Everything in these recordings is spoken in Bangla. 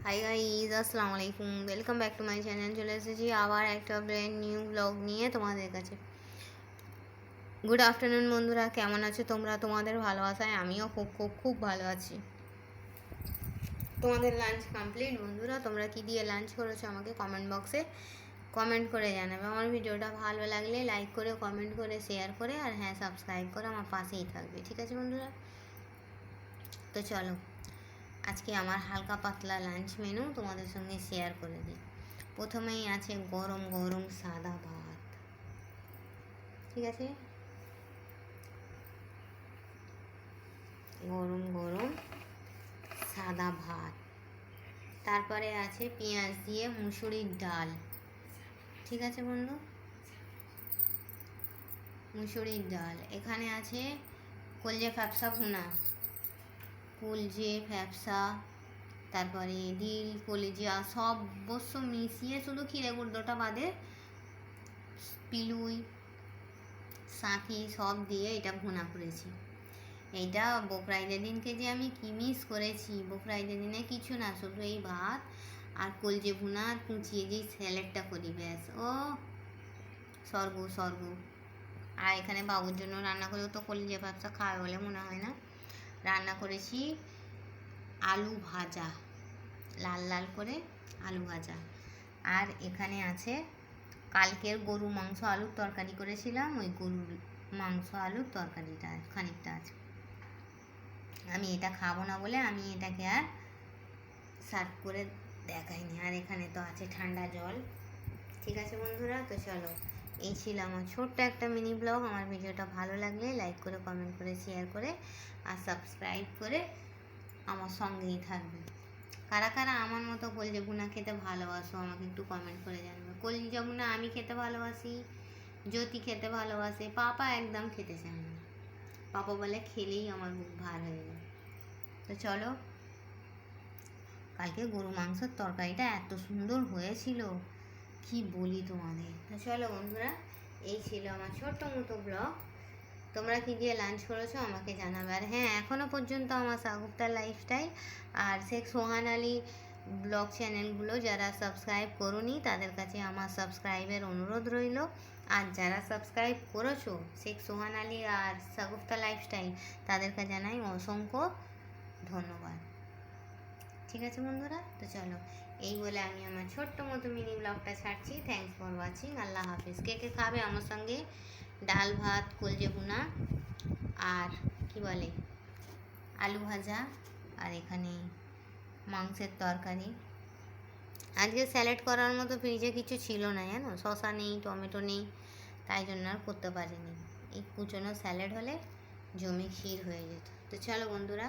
হাই গাইজ, আসসালামু আলাইকুম, welcome back to my channel. চলে এসেছি আবার একটা ব্র্যান্ড নিউ ব্লগ নিয়ে তোমাদের কাছে। গুড আফটারনুন বন্ধুরা, কেমন আছো তোমরা? তোমাদের ভালোবাসায় আমিও খুব খুব খুব ভালো আছি। তোমাদের লাঞ্চ কমপ্লিট বন্ধুরা? তোমরা কি দিয়ে লাঞ্চ করেছো আমাকে কমেন্ট বক্সে কমেন্ট করে জানাবে। আমার ভিডিওটা ভালো লাগলে লাইক করে, কমেন্ট করে, শেয়ার করে, আর হ্যাঁ, সাবস্ক্রাইব করে আমার পাশেই থাকবে, ঠিক আছে বন্ধুরা? তো চলো, আজকে আমার হালকা পাতলা লাঞ্চ মেনু তোমাদের সঙ্গে শেয়ার করে দিই। প্রথমেই আছে গরম গরম সাদা ভাত, ঠিক আছে? গরম গরম সাদা ভাত। তারপরে আছে পেঁয়াজ দিয়ে মুসুরির ডাল, ঠিক আছে বন্ধু? মুসুরির ডাল। এখানে আছে কলজে ফ্যাপসা ভুনা, কলজে ফ্যাপসা, তারপরে দিল, কলিজা সব অবশ্য মিশিয়ে, শুধু ক্ষীরে গুঁড়োটা বাদে পিলুই, শাঁখি সব দিয়ে এটা ভুনা করেছি। এইটা বকরা ঈদের দিনকে যে আমি কি মিস করেছি। বকরা ঈদের দিনে কিছু না, শুধু এই ভাত আর কলজে ভুনা আর কুচিয়ে যেই স্যালাডটা করি, ব্যাস ও স্বর্গ স্বর্গ। আর এখানে বাবুর জন্য রান্না করেও তো কলজে ভাতটা খাওয়া বলে মনে হয় না। রান্না করেছি আলু ভাজা, লাল লাল করে আলু ভাজা। আর এখানে আছে কালকের গরু মাংস আলুর তরকারি করেছিলাম, ওই গরুর মাংস আলুর তরকারিটা খানিকটা আছে। আমি এটা খাবো না বলে আমি এটাকে আর সার্ভ করে দেখাইনি। আর এখানে তো আছে ঠান্ডা জল, ঠিক আছে বন্ধুরা? তো চলো, এই ছিল আমার ছোট্ট একটা মিনি ব্লগ। আমার ভিডিওটা ভালো লাগলে লাইক করে, কমেন্ট করে, শেয়ার করে, আর সাবস্ক্রাইব করে আমার সঙ্গেই থাকবে। কারা কারা আমার মতো কলজে ভুনা খেতে ভালোবাসো আমাকে একটু কমেন্ট করে জানবে। কলজে ভুনা আমি খেতে ভালোবাসি, জ্যোতি খেতে ভালোবাসে, পাপা একদম খেতে চায় না। পাপা বলে খেলেই আমার বুক ভার হয়ে যায়। তো চলো, কালকে গরু মাংসের তরকারিটা এত সুন্দর হয়েছিল, কি বলি তোমাদের। তো চলো বন্ধুরা, এই ছিল আমার ছোট্ট মতো ব্লগ। তোমরা কি দিয়ে লাঞ্চ করেছো আমাকে জানাবে। আর হ্যাঁ, এখনও পর্যন্ত আমার সাগুপ্তা লাইফস্টাইল আর শেখ সোহান আলী ব্লগ চ্যানেলগুলো যারা সাবস্ক্রাইব করোনি, তাদের কাছে আমার সাবস্ক্রাইবের অনুরোধ রইল। আর যারা সাবস্ক্রাইব করেছো শেখ সোহান আলী আর সাগুপ্তা লাইফস্টাইল, তাদেরকে জানাই অসংখ্য ধন্যবাদ, ঠিক আছে বন্ধুরা? তো চলো, এই বলে আমি আমার ছোট্ট মতো মিনি ব্লগটা ছাড়ছি। Thanks for watching. আল্লাহ হাফিজ। কে কে খাবে আমার সঙ্গে ডাল ভাত, কলজে ভুনা, আর কি বলে আলু ভাজা, আর এখানে মাংসের তরকারি। আজকে স্যালাড করার মতো ফ্রিজে কিছু ছিল না, জানো, শসা নেই, টমেটো নেই, তাই জন্য আর করতে পারিনি। এই কুচনো স্যালাড হলে জমি ক্ষীর হয়ে যেত। তো চলো বন্ধুরা,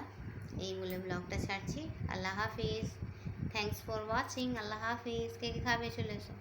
এই বলে ব্লগটা ছাড়ছি। আল্লাহ হাফিজ। Thanks for watching. আল্লাহ হাফিজ। কে কে খাবে চলে এসো।